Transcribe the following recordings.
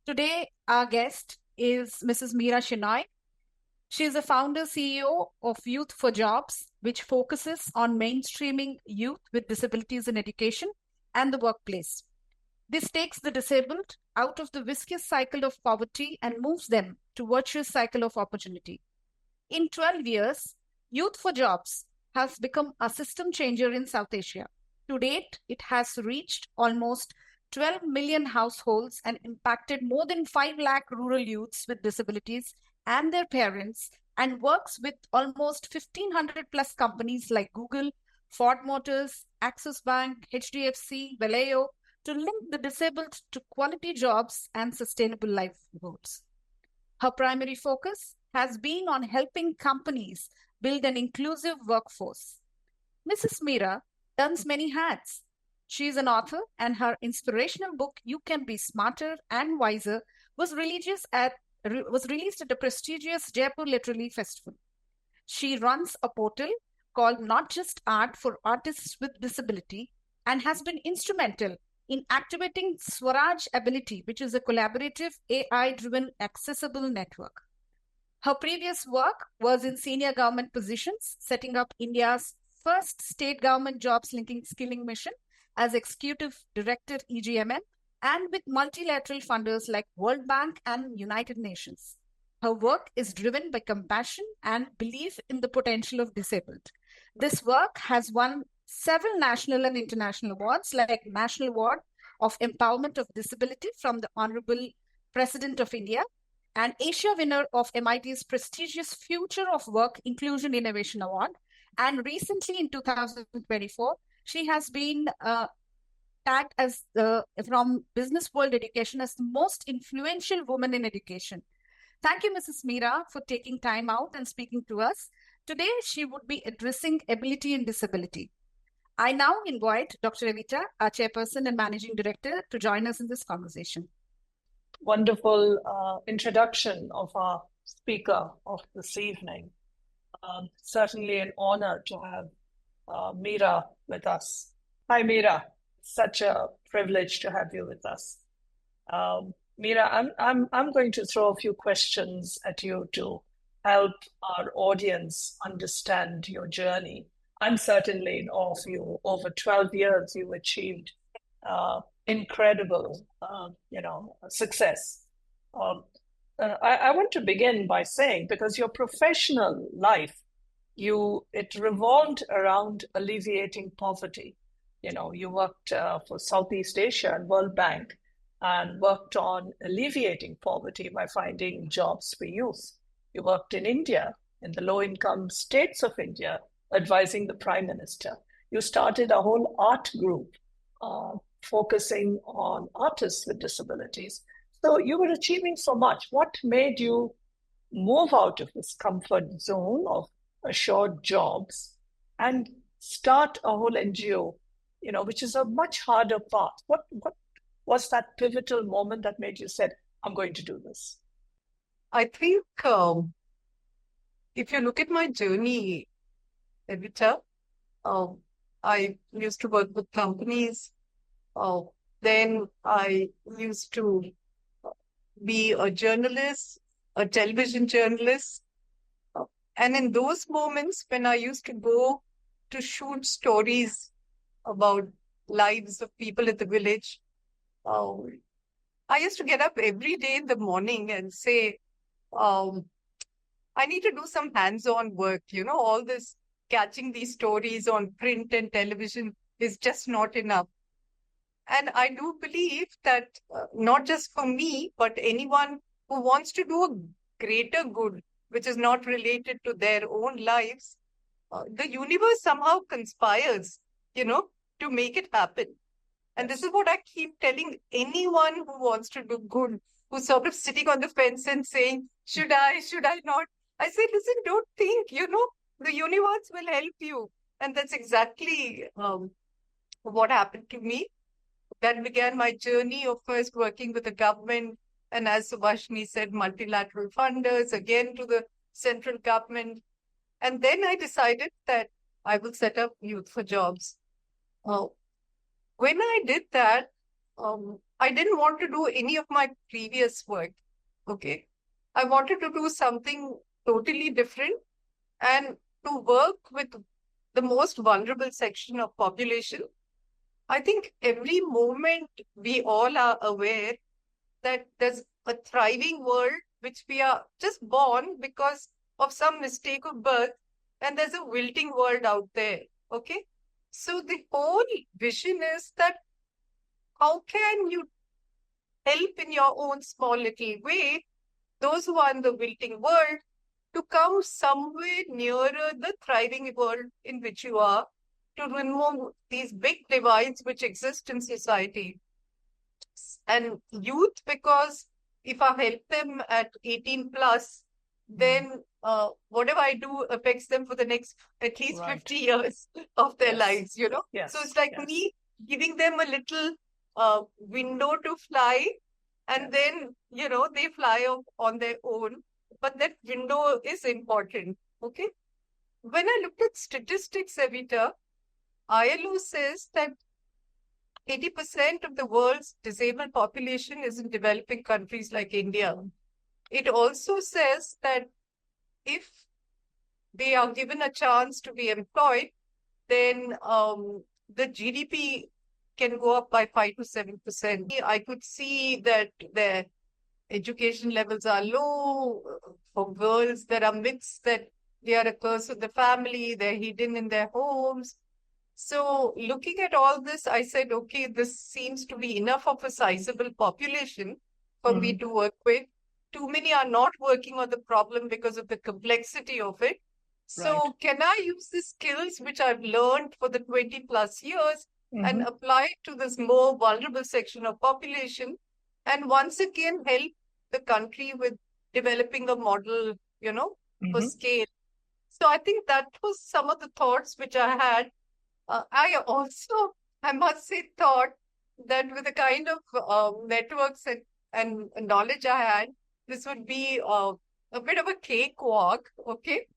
Today, our guest is Mrs. Meera Shenoy. She is the founder CEO of Youth for Jobs, which focuses on mainstreaming youth with disabilities in education and the workplace. This takes the disabled out of the viscous cycle of poverty and moves them to virtuous cycle of opportunity. In 12 years, Youth for Jobs has become a system changer in South Asia. To date, it has reached almost 12 million households and impacted more than 5 lakh rural youths with disabilities and their parents, and works with almost 1,500 plus companies like Google, Ford Motors, Axis Bank, HDFC, Vallejo to link the disabled to quality jobs and sustainable livelihoods. Her primary focus has been on helping companies build an inclusive workforce. Mrs. Meera turns many hats. She is an author, and her inspirational book, You Can Be Smarter and Wiser, was released at the prestigious Jaipur Literary Festival. She runs a portal called Not Just Art for Artists with Disability and has been instrumental in activating Swaraj Ability, which is a collaborative AI-driven accessible network. Her previous work was in senior government positions, setting up India's first state government jobs linking skilling mission as executive director EGMN and with multilateral funders like World Bank and United Nations. Her work is driven by compassion and belief in the potential of disabled. This work has won several national and international awards like National Award of Empowerment of Disability from the Honorable President of India and Asia winner of MIT's prestigious Future of Work Inclusion Innovation Award. And recently in 2024, she has been tagged as from Business World Education as the most influential woman in education. Thank you, Mrs. Meera, for taking time out and speaking to us. Today, she would be addressing ability and disability. I now invite Dr. Evita, our chairperson and managing director, to join us in this conversation. Wonderful introduction of our speaker of this evening. Certainly an honor to have Meera with us. Hi, Meera. Such a privilege to have you with us. Meera, I'm going to throw a few questions at you to help our audience understand your journey. I'm certainly in awe of you. Over 12 years, you achieved incredible, success. I want to begin by saying, because your professional life, it revolved around alleviating poverty. You worked for Southeast Asia and World Bank and worked on alleviating poverty by finding jobs for youth. You worked in India, in the low-income states of India, advising the Prime Minister. You started a whole art group focusing on artists with disabilities. So you were achieving so much. What made you move out of this comfort zone of assured jobs and start a whole NGO, which is a much harder path? What was that pivotal moment that made you said, I'm going to do this? I think if you look at my journey, Evita, I used to work with companies. Then I used to be a journalist, a television journalist. And in those moments when I used to go to shoot stories about lives of people in the village, I used to get up every day in the morning and say, I need to do some hands-on work. All this catching these stories on print and television is just not enough. And I do believe that not just for me, but anyone who wants to do a greater good, which is not related to their own lives, the universe somehow conspires, to make it happen. And this is what I keep telling anyone who wants to do good, who's sort of sitting on the fence and saying, should I not? I say, listen, don't think, the universe will help you. And that's exactly what happened to me. That began my journey of first working with the government. And as Subhashini said, multilateral funders, again to the central government. And then I decided that I will set up Youth for Jobs. When I did that, I didn't want to do any of my previous work. Okay. I wanted to do something totally different and to work with the most vulnerable section of population. I think every moment we all are aware that there's a thriving world which we are just born because of some mistake of birth, and there's a wilting world out there. Okay. So the whole vision is that how can you help in your own small little way those who are in the wilting world to come somewhere nearer the thriving world in which you are, to remove these big divides which exist in society. And youth, because if I help them at 18 plus, then whatever I do affects them for the next at least 50 years of their lives, you know? Yes. So it's like me giving them a little window to fly, and then, you know, they fly on their own. But that window is important, okay? When I looked at statistics, Evita, ILO says that 80% of the world's disabled population is in developing countries like India. It also says that if they are given a chance to be employed, then the GDP can go up by 5 to 7%. I could see that their education levels are low. For girls, there are myths that they are a curse of the family, they're hidden in their homes. So looking at all this, I said, okay, this seems to be enough of a sizable population for me to work with. Too many are not working on the problem because of the complexity of it. So can I use the skills which I've learned for the 20 plus years and apply it to this more vulnerable section of population, and once again help the country with developing a model, you know, for scale. So I think that was some of the thoughts which I had. I also, I must say, thought that with the kind of networks and knowledge I had, this would be a bit of a cakewalk, okay?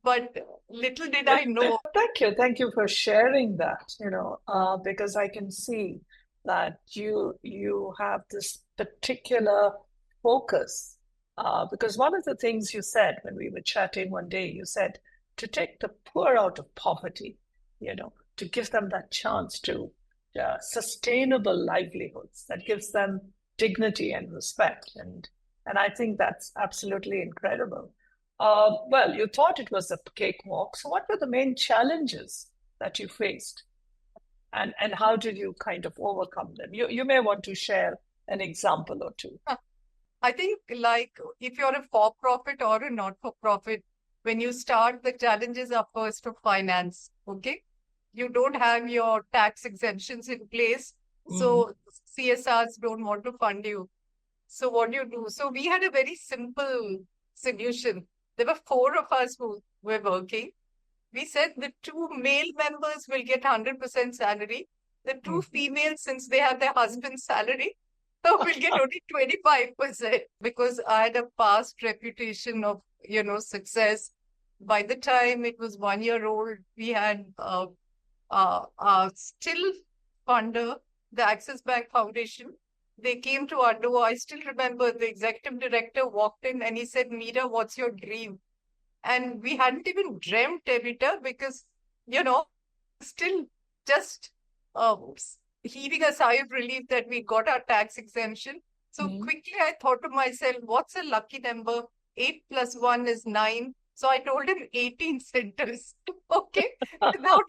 But little did I know. Thank you for sharing that, you know, because I can see that you have this particular focus. Because one of the things you said when we were chatting one day, you said to take the poor out of poverty, you know, to give them that chance to sustainable livelihoods that gives them dignity and respect. And I think that's absolutely incredible. Well, you thought it was a cakewalk. So what were the main challenges that you faced? And how did you kind of overcome them? You may want to share an example or two. I think like if you're a for-profit or a not-for-profit, when you start, the challenges are first of finance, okay? You don't have your tax exemptions in place, so CSRs don't want to fund you. So what do you do? So we had a very simple solution. There were 4 of us who were working. We said the 2 male members will get 100% salary. The 2 females, since they have their husband's salary, so will get only 25%, because I had a past reputation of, you know, success. By the time it was 1 year old, we had still funder, the Axis Bank Foundation. They came to our door. I still remember the executive director walked in and he said, Meera, what's your dream? And we hadn't even dreamt, Evita, because, you know, still just heaving a sigh of relief that we got our tax exemption. So quickly I thought to myself, what's a lucky number? 8 plus 1 is 9. So I told him 18 centers. Okay. Now,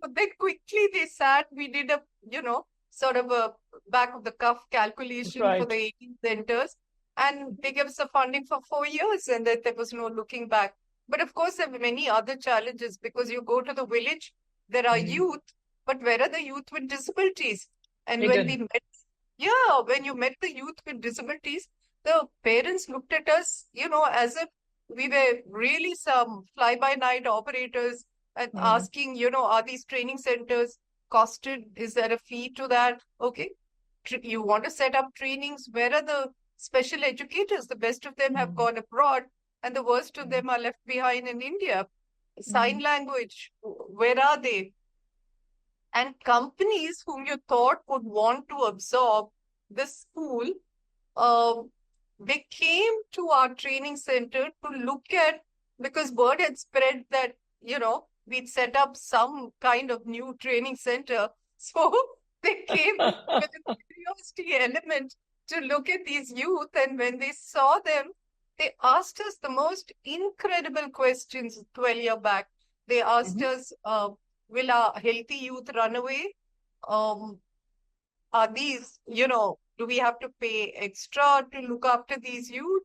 then quickly they sat, we did a, you know, sort of a back of the cuff calculation for the 18 centers. And they gave us the funding for 4 years, and that there was no looking back. But of course, there were many other challenges, because you go to the village, there are youth, but where are the youth with disabilities? And when we met, when you met the youth with disabilities, the parents looked at us, you know, as if we were really some fly-by-night operators, and asking, you know, are these training centers costed? Is there a fee to that? Okay. You want to set up trainings? Where are the special educators? The best of them have gone abroad, and the worst of them are left behind in India. Sign language, where are they? And companies whom you thought would want to absorb this school, they came to our training center to look at, because word had spread that, we'd set up some kind of new training center. So they came with a curiosity element to look at these youth. And when they saw them, they asked us the most incredible questions 12 years back. They asked us, will our healthy youth run away? Are these, do we have to pay extra to look after these youth?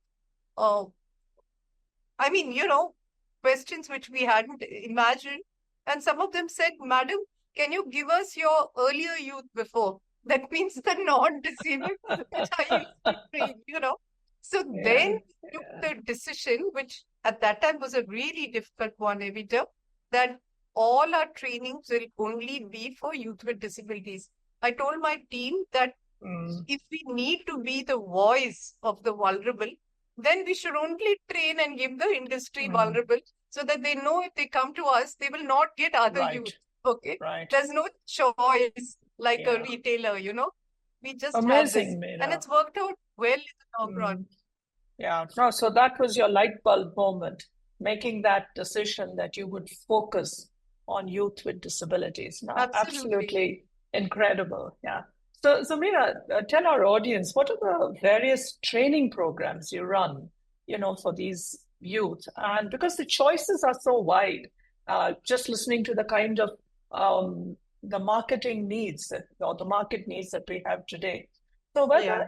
I mean, questions which we hadn't imagined. And some of them said, Madam, can you give us your earlier youth before? That means the non-disabled which I used to train, So then we took the decision, which at that time was a really difficult one, Evita, that all our trainings will only be for youth with disabilities. I told my team that if we need to be the voice of the vulnerable, then we should only train and give the industry vulnerable, so that they know if they come to us, they will not get other youth. Okay. Right. There's no choice like a retailer, We just amazing, have this. Meera. And it's worked out well in the long run. Yeah. No, so that was your light bulb moment, making that decision that you would focus on youth with disabilities. No, absolutely incredible. Yeah. So Meera, tell our audience, what are the various training programs you run, for these youth? And because the choices are so wide, just listening to the kind of the marketing needs or the market needs that we have today. So whether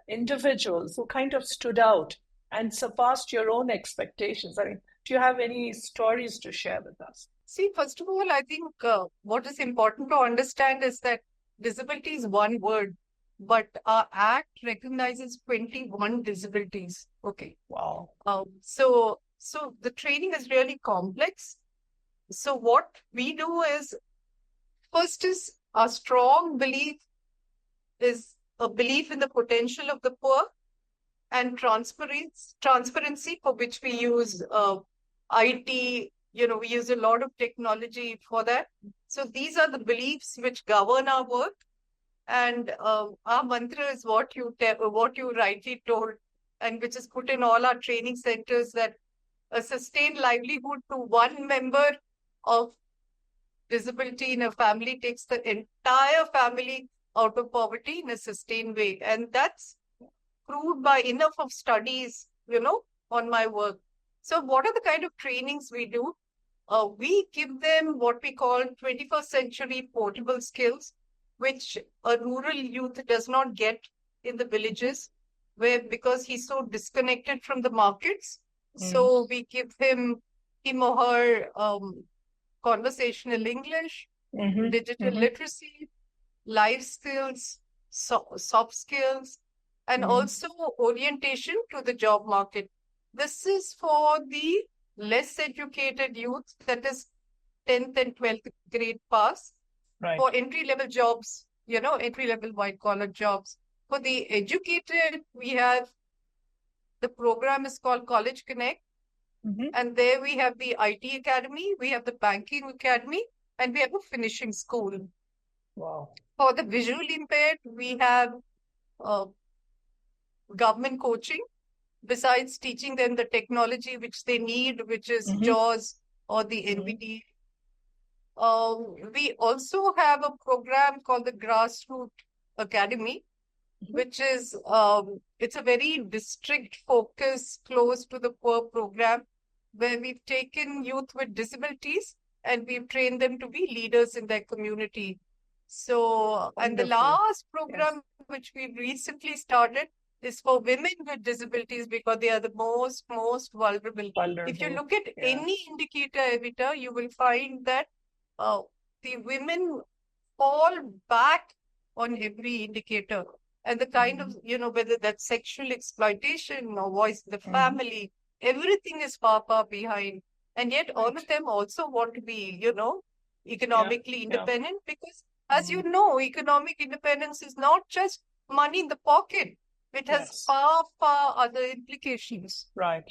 individuals who kind of stood out and surpassed your own expectations, I mean, do you have any stories to share with us? See, first of all, I think what is important to understand is that disability is one word, but our act recognizes 21 disabilities. Okay. Wow. So the training is really complex. So what we do is, first is our strong belief is a belief in the potential of the poor, and transparency, for which we use IT, we use a lot of technology for that. So these are the beliefs which govern our work. And our mantra is what you rightly told, and which is put in all our training centers, that a sustained livelihood to one member of disability in a family takes the entire family out of poverty in a sustained way. And that's proved by enough of studies, on my work. So what are the kind of trainings we do? We give them what we call 21st century portable skills, which a rural youth does not get in the villages, because he's so disconnected from the markets. So we give him or her conversational English, digital literacy, life skills, soft skills, and also orientation to the job market. This is for the less educated youth, that is 10th and 12th grade pass, for entry-level jobs, entry-level white-collar jobs. For the educated, we have, the program is called College Connect, and there we have the IT Academy, we have the Banking Academy, and we have a finishing school. Wow. For the visually impaired, we have government coaching, besides teaching them the technology which they need, which is JAWS or the NVD. We also have a program called the Grassroots Academy, which is, it's a very district focus, close to the poor program, where we've taken youth with disabilities and we've trained them to be leaders in their community. So, and the last program which we recently started is for women with disabilities, because they are the most vulnerable. If you look at any indicator, Evita, you will find that the women fall back on every indicator. And the kind of, whether that's sexual exploitation or voice in the family, everything is far behind. And yet all of them also want to be, economically independent, because as you know, economic independence is not just money in the pocket. It has far other implications. Right.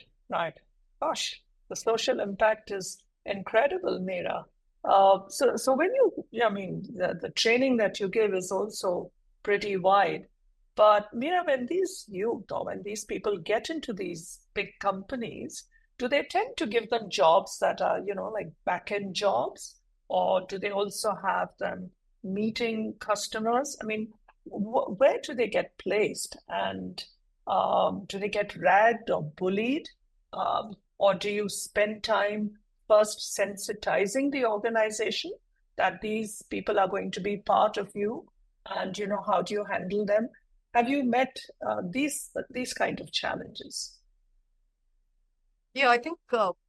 Gosh, the social impact is incredible, Meera. So when the training that you give is also pretty wide. But Meera, when these youth or when these people get into these big companies, do they tend to give them jobs that are, like back-end jobs, or do they also have them meeting customers? I mean, where do they get placed? And do they get ragged or bullied? Or do you spend time first sensitizing the organization that these people are going to be part of you? And, how do you handle them? Have you met these kind of challenges? Yeah, I think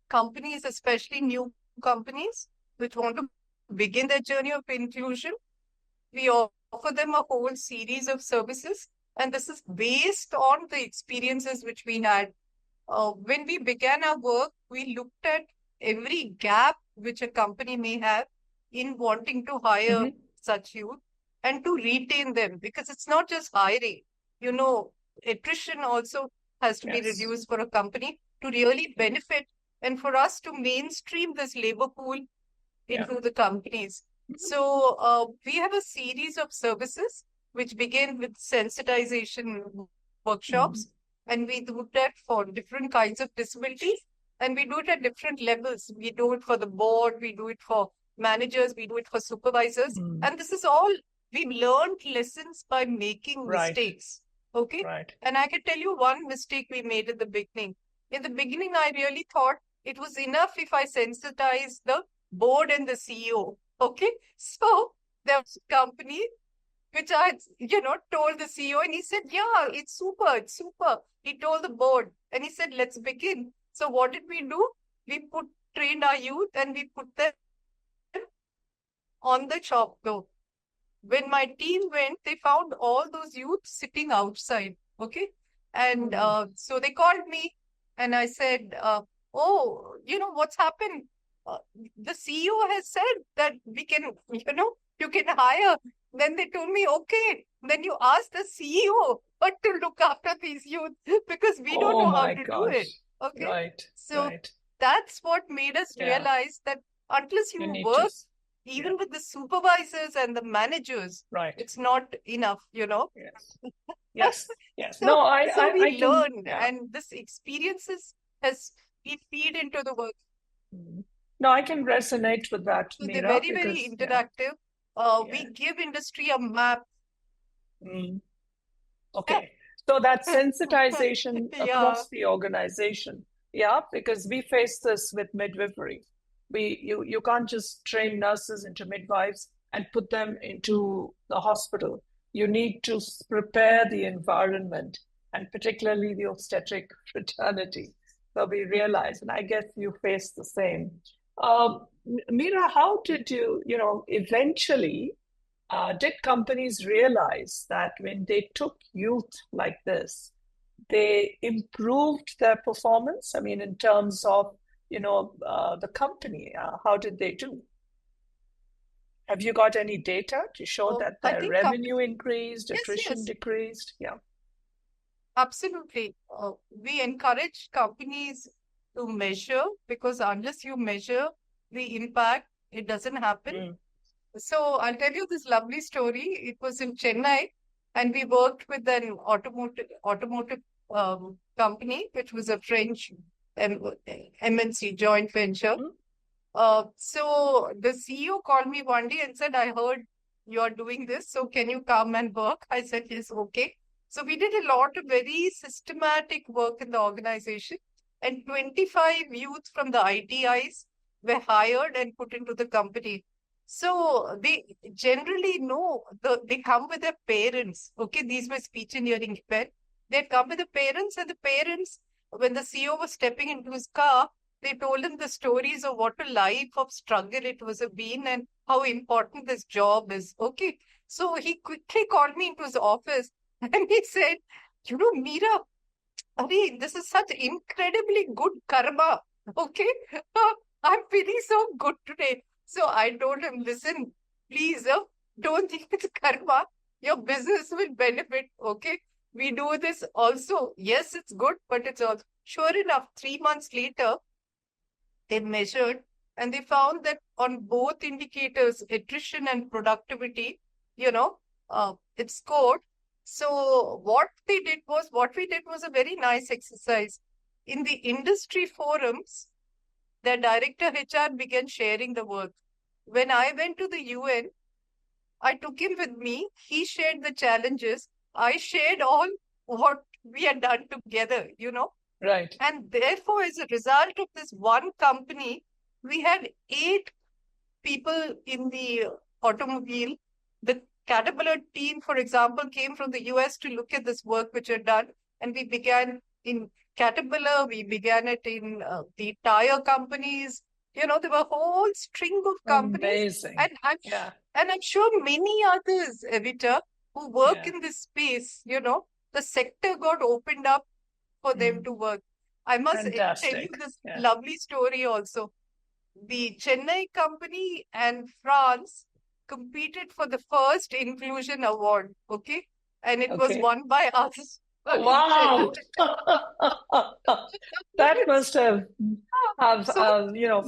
companies, especially new companies, which want to begin their journey of inclusion, we offer them a whole series of services. And this is based on the experiences which we had. When we began our work, we looked at every gap which a company may have in wanting to hire Mm-hmm. such youth and to retain them, because it's not just hiring. Attrition also has to be Yes. reduced for a company to really benefit and for us to mainstream this labor pool into the companies. So we have a series of services which begin with sensitization workshops, and we do that for different kinds of disabilities, and we do it at different levels. We do it for the board, we do it for managers, we do it for supervisors, and this is all we've learned lessons by making Right. mistakes. Okay. Right. And I can tell you one mistake we made at the beginning. In the beginning, I really thought it was enough if I sensitized the board and the CEO. Okay. So there was a company which I, told the CEO, and he said, yeah, it's super, it's super. He told the board and he said, let's begin. So what did we do? We trained our youth and we put them on the shop floor. When my team went, they found all those youth sitting outside. Okay. And so they called me and I said, oh, what's happened? The CEO has said that we can, you can hire. Then they told me, okay, then you ask the CEO but to look after these youth because we don't know how to do it. Okay. Right. So Right. that's what made us realize that unless you need work to, even with the supervisors and the managers, right. it's not enough, Yes. Yes. Yes. So, No, I we can, learn, and this experiences we feed into the work. No, I can resonate with that, So they're Meera, very, very because interactive. We give industry a map. Okay. So that sensitization Yeah. across the organization. Yeah, because we face this with midwifery. You can't just train nurses into midwives and put them into the hospital. You need to prepare the environment, and particularly the obstetric fraternity. So we realize, and I guess you face the same. Meera, how did you, eventually, did companies realize that when they took youth like this, they improved their performance? I mean, in terms of, the company, how did they do? Have you got any data to show that I their think revenue increased, Yes, attrition yes. decreased? Yeah. Absolutely. We encourage companies to measure, because unless you measure the impact, it doesn't happen. So I'll tell you this lovely story. It was in Chennai, and we worked with an automotive company, which was a French MNC joint venture. So the CEO called me one day and said, I heard you're doing this, so can you come and work? I said, yes, okay. So we did a lot of very systematic work in the organization, and 25 youth from the ITIs were hired and put into the company. So they generally know, they come with their parents. Okay, these were speech and hearing impaired. They'd come with the parents, and the parents, when the CEO was stepping into his car, they told him the stories of what a life of struggle it was been and how important this job is. Okay. So he quickly called me into his office and he said, Meera, this is such incredibly good karma. Okay. I'm feeling so good today. So I told him, listen, please don't think it's karma. Your business will benefit. Okay. We do this also. Yes, it's good, but it's also sure enough. 3 months later, they measured and they found that on both indicators, attrition and productivity, it scored So what we did was a very nice exercise. In the industry forums, the director HR began sharing the work. When I went to the UN, I took him with me. He shared the challenges. I shared all what we had done together, Right. And therefore, as a result of this one company, we had 8 people in the automobile. The Caterpillar team, for example, came from the US to look at this work which had done. And we began in Caterpillar, we began it in the tire companies. There were a whole string of companies. Amazing. And I'm sure many others, Evita, who work in this space, the sector got opened up for them to work. I must tell you Fantastic. this lovely story also. The Chennai company and France competed for the first inclusion award, okay? And it was won by us. Wow. That must have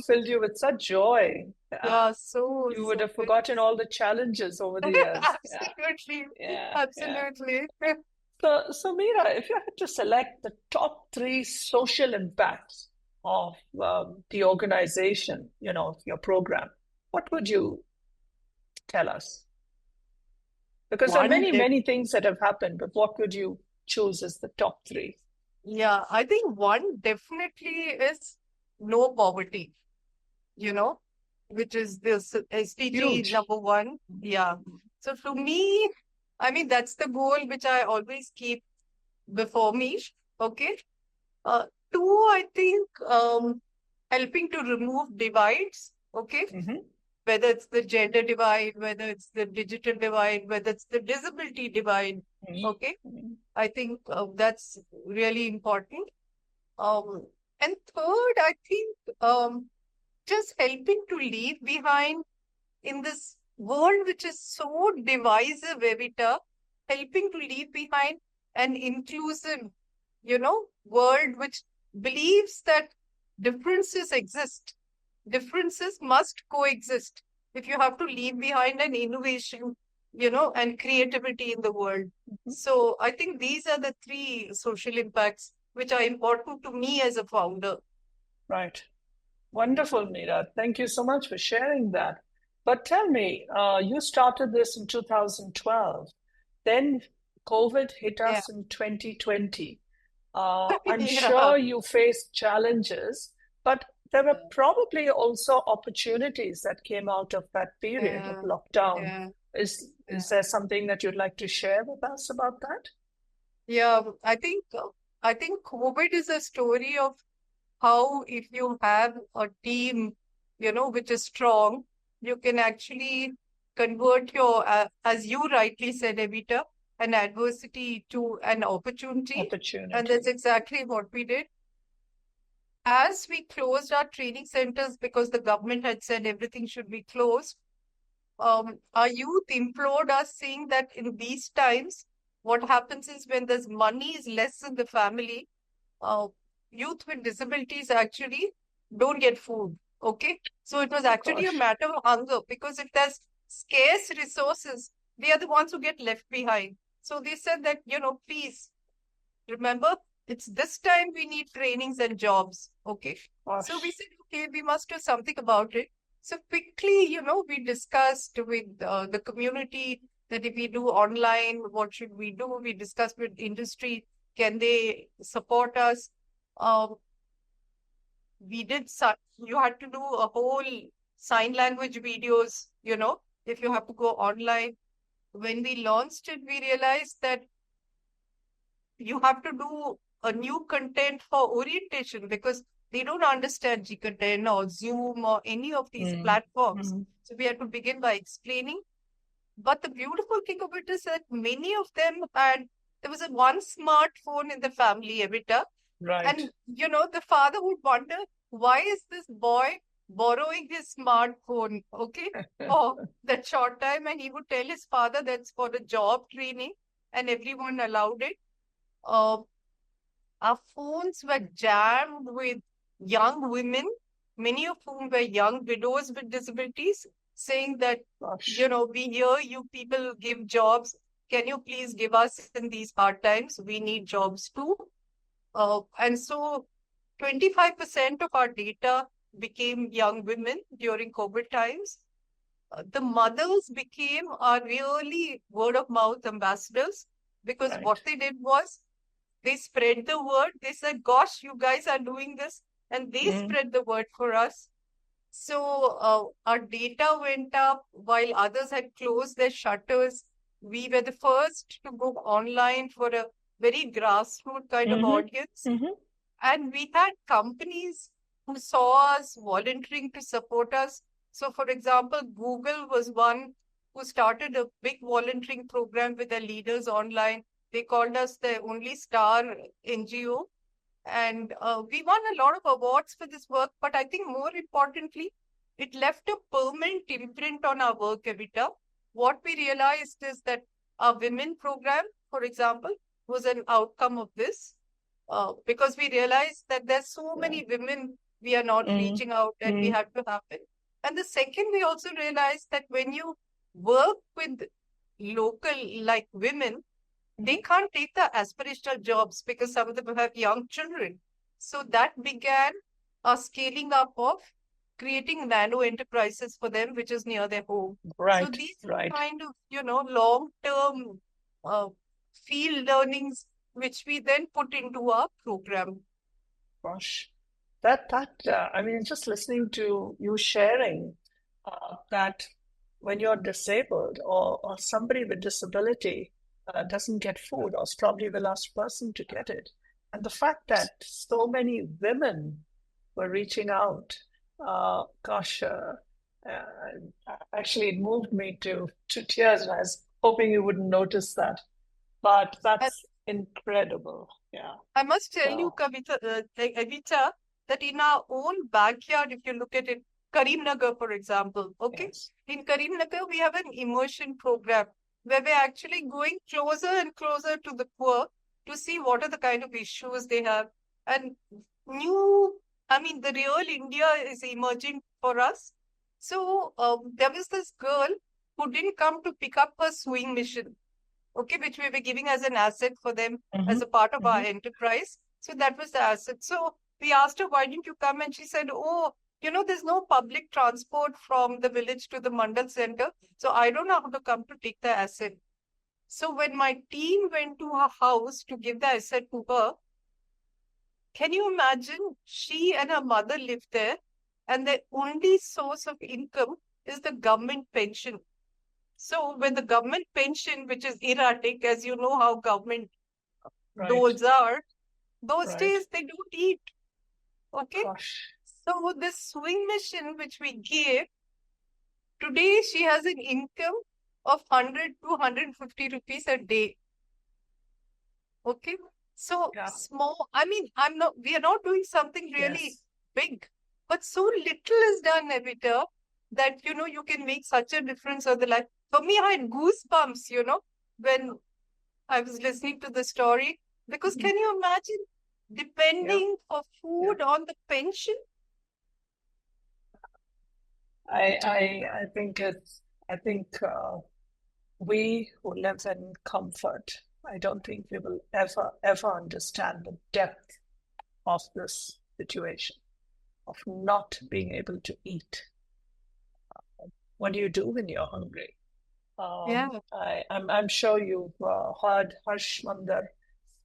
filled you with such joy. Yeah, so you would have forgotten all the challenges over the years. Absolutely. Absolutely. So Meera, if you had to select the top 3 social impacts of the organization, your program, what would you tell us? Because there are many things that have happened, but what would you choose as the top 3? Yeah, I think one definitely is no poverty, which is this SDG number 1. Yeah. So for me, I mean, that's the goal which I always keep before me. Okay. 2, I think, helping to remove divides. Okay. Whether it's the gender divide, whether it's the digital divide, whether it's the disability divide. Okay. I think that's really important. And third, I think just helping to leave behind in this world which is so divisive, Evita, helping to leave behind an inclusive, world which believes that differences exist. Differences must coexist if you have to leave behind an innovation, and creativity in the world. So I think these are the 3 social impacts which are important to me as a founder. Right. Wonderful, Meera. Thank you so much for sharing that. But tell me, you started this in 2012. Then COVID hit us in 2020. I'm sure you faced challenges, but there were probably also opportunities that came out of that period of lockdown. Is there something that you'd like to share with us about that? Yeah, I think COVID is a story of how if you have a team, which is strong, you can actually convert your, as you rightly said, Evita, an adversity to an opportunity. And that's exactly what we did. As we closed our training centers because the government had said everything should be closed, our youth implored us, saying that in these times, what happens is when there's money is less in the family, youth with disabilities actually don't get food. Okay. So it was actually a matter of hunger, because if there's scarce resources, they are the ones who get left behind. So they said that, please remember, it's this time we need trainings and jobs. Okay. So we said, okay, we must do something about it. So quickly, we discussed with the community that if we do online, what should we do? We discussed with industry, can they support us? We did, you had to do a whole sign language videos, if you have to go online. When we launched it, we realized that you have to do a new content for orientation because they don't understand G-Content or Zoom or any of these platforms. So we had to begin by explaining. But the beautiful thing of it is that many of them there was one smartphone in the family, Evita. Right. And, the father would wonder, why is this boy borrowing his smartphone, okay, for that short time? And he would tell his father that's for the job training, and everyone allowed it. Our phones were jammed with young women, many of whom were young widows with disabilities, saying that, we hear you people give jobs. can you please give us in these hard times? We need jobs too. And so 25% of our data became young women during COVID times. The mothers became our really word of mouth ambassadors, because Right. what they did was they spread the word. They said, gosh, you guys are doing this. And they spread the word for us. So our data went up while others had closed their shutters. We were the first to go online for a very grassroots kind of audience. And we had companies who saw us volunteering to support us. So, for example, Google was one who started a big volunteering program with their leaders online. They called us the only star NGO. And we won a lot of awards for this work. But I think more importantly, it left a permanent imprint on our work, Evita. What we realized is that our women program, for example, was an outcome of this. Because we realized that there's so many women we are not reaching out, and we have to happen. And the second, we also realized that when you work with local, like women, they can't take the aspirational jobs because some of them have young children. So that began a scaling up of creating nano enterprises for them, which is near their home. Right. So these Right. kind of, long-term field learnings, which we then put into our program. Gosh, I mean, just listening to you sharing that when you're disabled or somebody with disability doesn't get food, or is probably the last person to get it, and the fact that so many women were reaching out, actually it moved me to tears, and I was hoping you wouldn't notice that, but that's incredible. Yeah. I must tell you, Wow. Evita, that in our own backyard, if you look at it, Karimnagar, for example, okay? Yes. In Karimnagar, we have an immersion program where we're actually going closer and closer to the poor to see what are the kind of issues they have. And the real India is emerging for us. So there was this girl who didn't come to pick up her sewing machine, okay, which we were giving as an asset for them as a part of our enterprise. So that was the asset. So we asked her, why didn't you come? And she said, oh, there's no public transport from the village to the Mandal center. So I don't know how to come to take the asset. So when my team went to her house to give the asset to her, can you imagine? She and her mother lived there, and their only source of income is the government pension. So when the government pension, which is erratic, as you know how government doles are, those days they don't eat. Okay. Gosh. So this sewing machine which we gave, today she has an income of 100 to 150 rupees a day. Okay. So small, we are not doing something really big, but so little is done, Evita, that, you can make such a difference on the life. For me, I had goosebumps, when I was listening to the story, because can you imagine depending for food on the pension? I think we who live in comfort, I don't think we will ever understand the depth of this situation, of not being able to eat. What do you do when you're hungry? I'm sure you've heard Harsh Mandar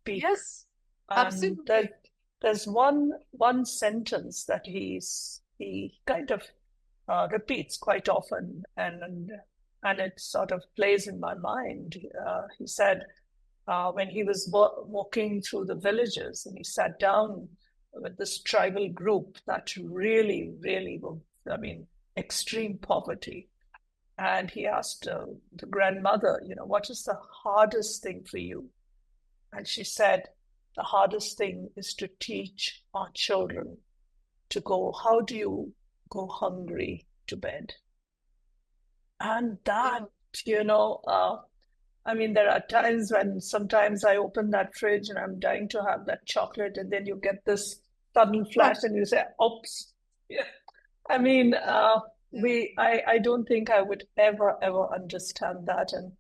speak. Yes, absolutely. There's one sentence that he kind of repeats quite often, and it sort of plays in my mind. He said when he was walking through the villages, and he sat down with this tribal group that really, really were, extreme poverty. And he asked the grandmother, what is the hardest thing for you? And she said, the hardest thing is to teach our children to go, how do you go hungry to bed? And that, there are times when sometimes I open that fridge and I'm dying to have that chocolate, and then you get this sudden flash and you say, oops. Yeah. I don't think I would ever understand that. And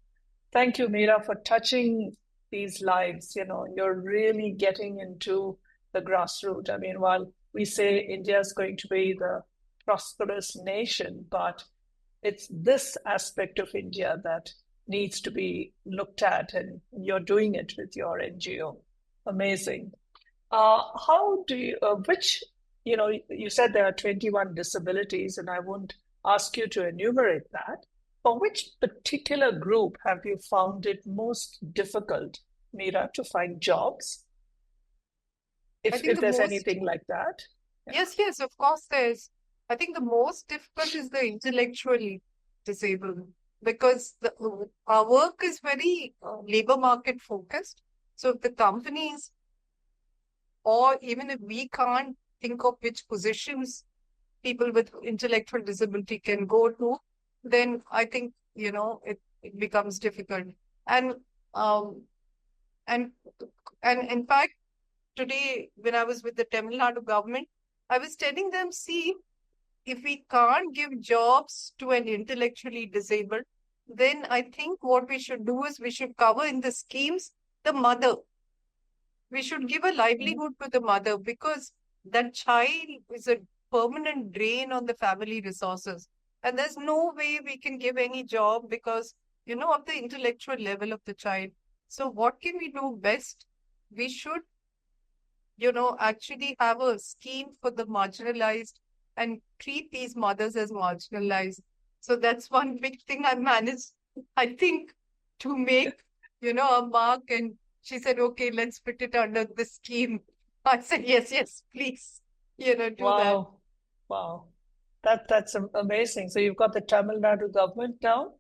Thank you, Meera, for touching these lives. You're really getting into the grassroots. I mean, while we say India is going to be the prosperous nation, but it's this aspect of India that needs to be looked at, and you're doing it with your NGO. Amazing. How do you, you said there are 21 disabilities, and I won't ask you to enumerate that. For which particular group have you found it most difficult, Meera, to find jobs? I think If the there's most, anything like that. Yeah. yes, of course, I think the most difficult is the intellectually disabled because our work is very labor market focused. So if the companies, or even if we can't think of which positions people with intellectual disability can go to, then I think, it becomes difficult. And um and and in fact, today when I was with the Tamil Nadu government, I was telling them, see, if we can't give jobs to an intellectually disabled, then I think what we should do is we should cover in the schemes the mother. We should give a livelihood to the mother because that child is a permanent drain on the family resources. And there's no way we can give any job because, of the intellectual level of the child. So what can we do best? We should, actually have a scheme for the marginalized and treat these mothers as marginalized. So that's one big thing I managed, I think, to make, a mark. And she said, okay, let's put it under the scheme. I said, yes, please, do that. Wow. Wow. That's amazing. So you've got the Tamil Nadu government now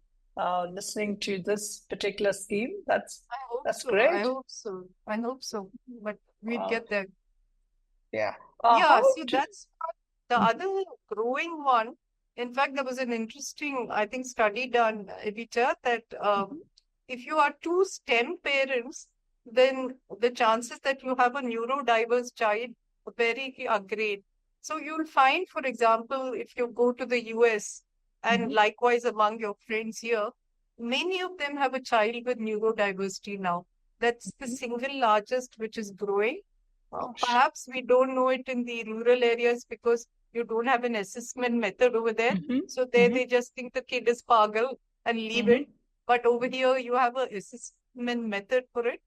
listening to this particular scheme. That's I hope that's so. I great. hope so. I hope so. But we'll Wow. get there. Yeah. Yeah, How so do that's the other growing one. In fact, there was an interesting, I think, study done, Evita, that if you are two STEM parents, then the chances that you have a neurodiverse child are great. So you'll find, for example, if you go to the US and likewise among your friends here, many of them have a child with neurodiversity now. That's the single largest which is growing. Perhaps we don't know it in the rural areas because you don't have an assessment method over there. So there they just think the kid is pagal and leave it. But over here you have an assessment method for it.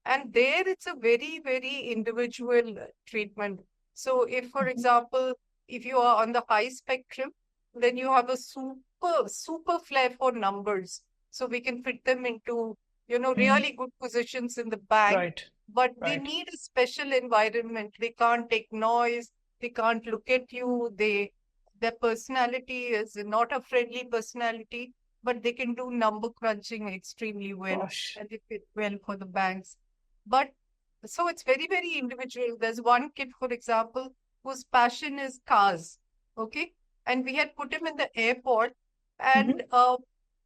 And there it's a very, very individual treatment. So if, for example, if you are on the high spectrum, then you have a super flair for numbers. So we can fit them into, really good positions in the bank. Right. But they Right. need a special environment. They can't take noise. They can't look at you. Their personality is not a friendly personality, but they can do number crunching extremely well, Gosh. and they fit well for the banks. But so it's very, very individual. There's one kid, for example, whose passion is cars. Okay. And we had put him in the airport, and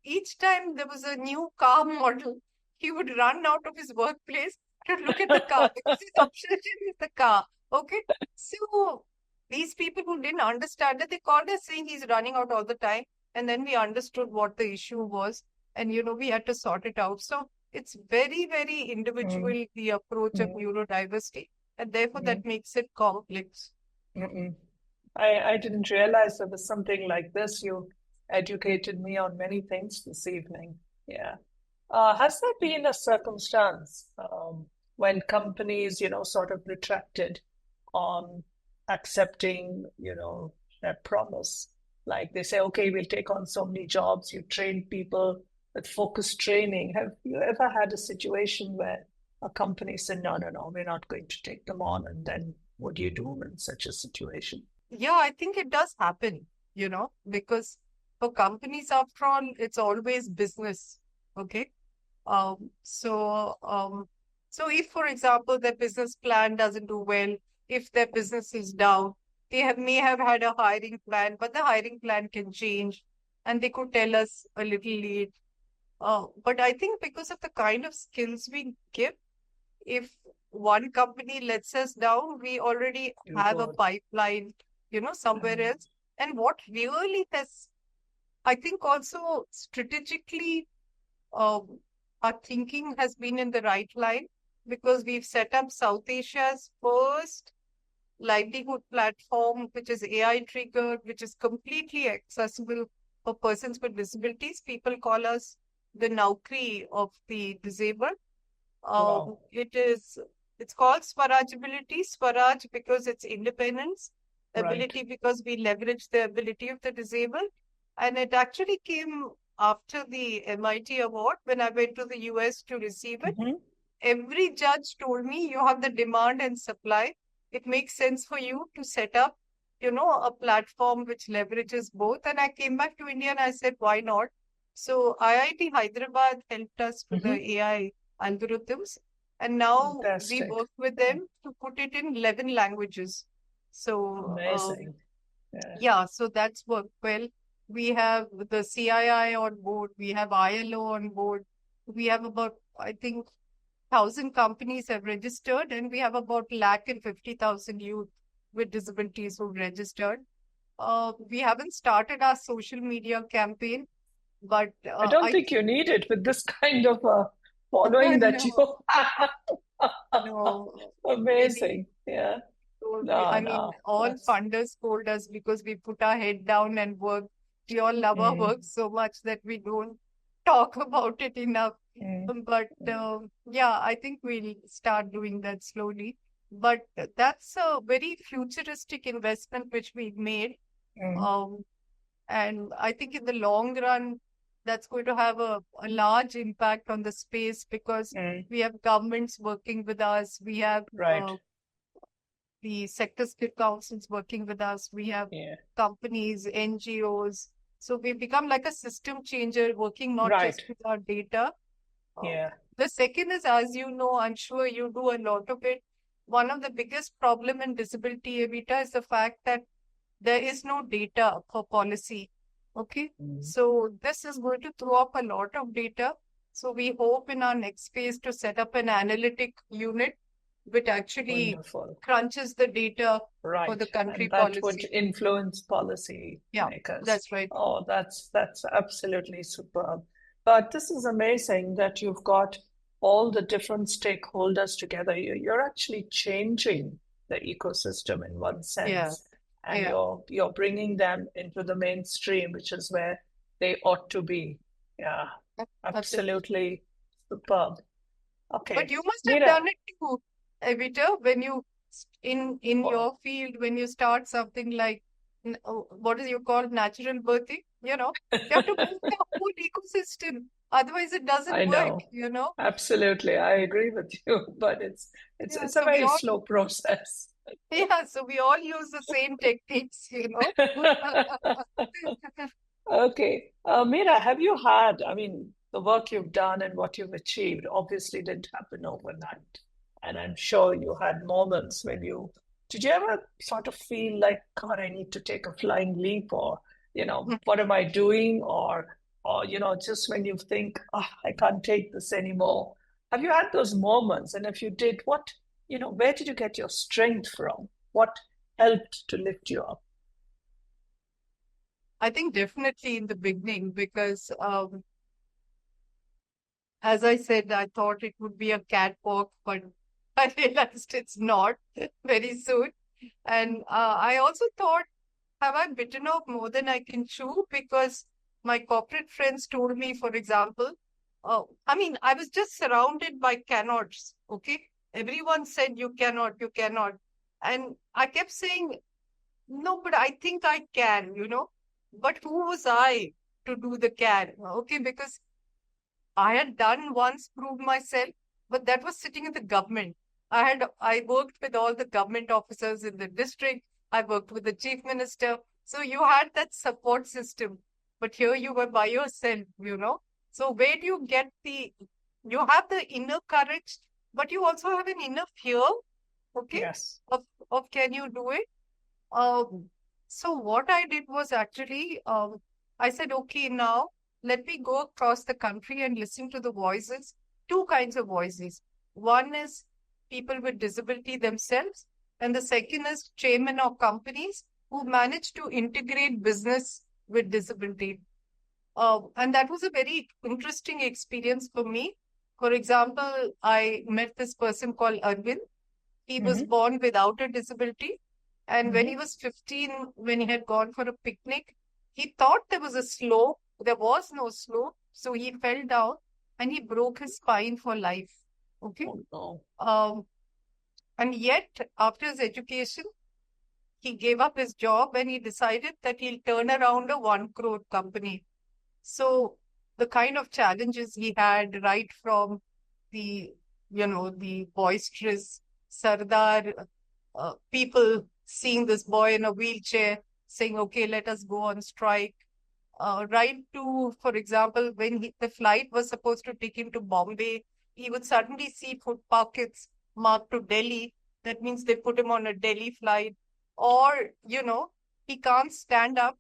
each time there was a new car model, he would run out of his workplace to look at the car because his obsession is the car. Okay. So these people who didn't understand it, they called us saying he's running out all the time. And then we understood what the issue was. And, we had to sort it out. So it's very, very individual, the approach of neurodiversity. And therefore, that makes it complex. I didn't realize there was something like this. You educated me on many things this evening. Yeah. Has there been a circumstance when companies, sort of retracted on accepting, their promise? Like they say, okay, we'll take on so many jobs. You train people with focused training. Have you ever had a situation where a company said, no, we're not going to take them on? And then what do you do in such a situation? Yeah, I think it does happen, because for companies, after all, it's always business. Okay. So if, for example, their business plan doesn't do well, if their business is down, they may have had a hiring plan, but the hiring plan can change and they could tell us a little late. But I think because of the kind of skills we give, if one company lets us down, we already have a pipeline, somewhere else. And what really has, I think, also strategically our thinking has been in the right line because we've set up South Asia's first livelihood platform, which is AI triggered, which is completely accessible for persons with disabilities. People call us the Naukri of the disabled. Wow. It's called Swarajability. Swaraj because it's independence, Right. ability because we leverage the ability of the disabled. And it actually came after the MIT award when I went to the US to receive it. Mm-hmm. Every judge told me you have the demand and supply. It makes sense for you to set up, a platform which leverages both. And I came back to India and I said, why not? So IIT Hyderabad helped us with Mm-hmm. the AI algorithms. And now we Fantastic. work with them to put it in 11 languages. So, Amazing. yeah, so that's worked well. We have the CII on board. We have ILO on board. We have about, I think, 1,000 companies have registered, and we have about 150,000 youth with disabilities who registered. We haven't started our social media campaign, but I don't I think you need it with this kind of following that you no, have. no, Amazing. Yeah. No, I mean, no. all That's funders scold us because we put our head down and work. We all love our mm, work so much that we don't talk about it enough. mm, But mm, yeah, I think we'll start doing that slowly. But that's a very futuristic investment which we've made. mm, Um, and I think in the long run, that's going to have a large impact on the space because mm. we have governments working with us. We have Right. the sector skill councils working with us. We have Yeah. companies, NGOs. So we become like a system changer, working not just Right. with our data. Uh, Yeah. the second is, as you know, I'm sure you do a lot of it. One of the biggest problem in disability, Evita, is the fact that there is no data for policy. Okay, Mm. so this is going to throw up a lot of data. So we hope in our next phase to set up an analytic unit which actually Wonderful. crunches the data for Right. the country And that would policy. influence policy Yeah, makers. that's right. Oh, that's absolutely superb. But this is amazing that you've got all the different stakeholders together. You're actually changing the ecosystem in one Yeah, sense, and yeah, you're bringing them into the mainstream, which is where they ought to be. Yeah, absolutely. absolutely superb. But Okay, you must have Meera. done it too, Evita, when you in Well, your field, when you start something like what is you call natural birthing, you have to move the whole ecosystem. Otherwise, it doesn't I work, know. Absolutely, I agree with you, but it's Yeah, it's a so we very all slow process. yeah, so we all use the same techniques. Okay. Meera, have you had, I mean, the work you've done and what you've achieved obviously didn't happen overnight. And I'm sure you had moments when did you ever sort of feel like, God, I need to take a flying leap or, what am I doing? Or, just when you think, oh, I can't take this anymore. Have you had those moments? And if you did, where did you get your strength from? What helped to lift you up? I think definitely in the beginning because as I said, I thought it would be a catwalk, but I realized it's not very soon. And I also thought, have I bitten off more than I can chew? Because my corporate friends told me, for example, I mean, I was just surrounded by cannots, okay? Everyone said, you cannot, you cannot. And I kept saying, no, but I think I can. But who was I to do the can? Okay, because I had done once, proved myself, but that was sitting in the government. I worked with all the government officers in the district. I worked with the chief minister. So you had that support system, but here you were by yourself. So where do you get you have the inner courage, but you also have an inner fear, okay, Yes. of can you do it? So what I did was actually, I said, okay, now let me go across the country and listen to the voices, two kinds of voices. One is people with disability themselves, and the second is chairmen of companies who manage to integrate business with disability. And that was a very interesting experience for me For example, I met this person called Arvind. He was Mm-hmm. born without a disability. And when he Mm-hmm. was 15, when he had gone for a picnic, he thought there was a slope. There was no slope. So he fell down and he broke his spine for life. Okay. Oh no. And yet, after his education, he gave up his job and he decided that he'll turn around a 1 crore company. So the kind of challenges he had, right from the, the boisterous Sardar people seeing this boy in a wheelchair saying, okay, let us go on strike, right to, for example, when the flight was supposed to take him to Bombay, he would suddenly see food pockets marked to Delhi. That means they put him on a Delhi flight. Or, he can't stand up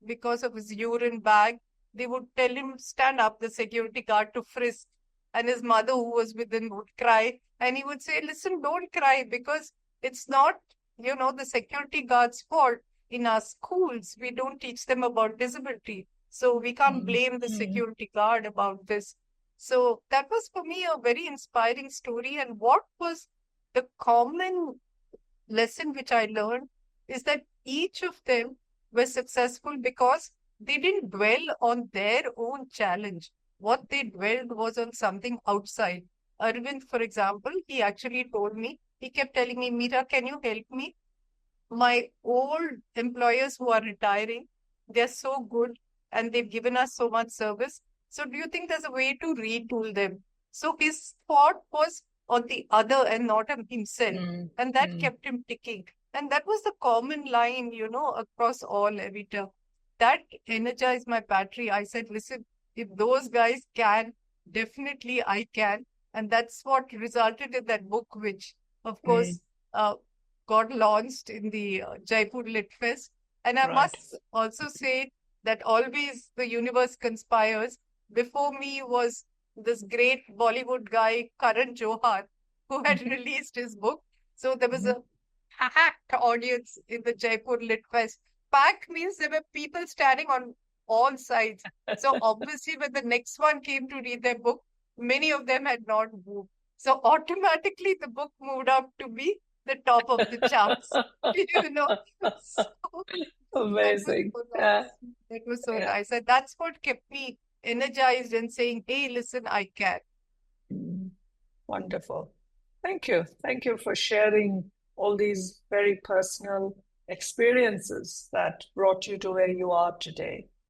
because of his urine bag. They would tell him, stand up, the security guard to frisk. And his mother, who was with him, would cry. And he would say, listen, don't cry because it's not, the security guard's fault. In our schools, we don't teach them about disability. So we can't blame the Mm-hmm. security guard about this. So that was for me a very inspiring story. And what was the common lesson which I learned is that each of them were successful because they didn't dwell on their own challenge. What they dwelled was on something outside. Arvind, for example, he actually told me, he kept telling me, Meera, can you help me? My old employers who are retiring, they're so good and they've given us so much service. So do you think there's a way to retool them? So his thought was on the other and not on himself. And that Mm-hmm. kept him ticking. And that was the common line, across all Evita. That energized my battery. I said, listen, if those guys can, definitely I can. And that's what resulted in that book, which, of Mm. course, got launched in the Jaipur Lit Fest. And I Right. must also say that always the universe conspires. Before me was this great Bollywood guy, Karan Johar, who had Mm-hmm. released his book. So there was Mm-hmm. a packed audience in the Jaipur Lit Fest. Packed means there were people standing on all sides. So obviously, when the next one came to read their book, many of them had not moved. So automatically, the book moved up to be the top of the charts. You know, so that was Amazing. so Yeah. nice. That was so Yeah. nice. And that's what kept me energized and saying, hey, listen, I can. Mm. Wonderful. Thank you. Thank you for sharing all these very personal experiences that brought you to where you are today.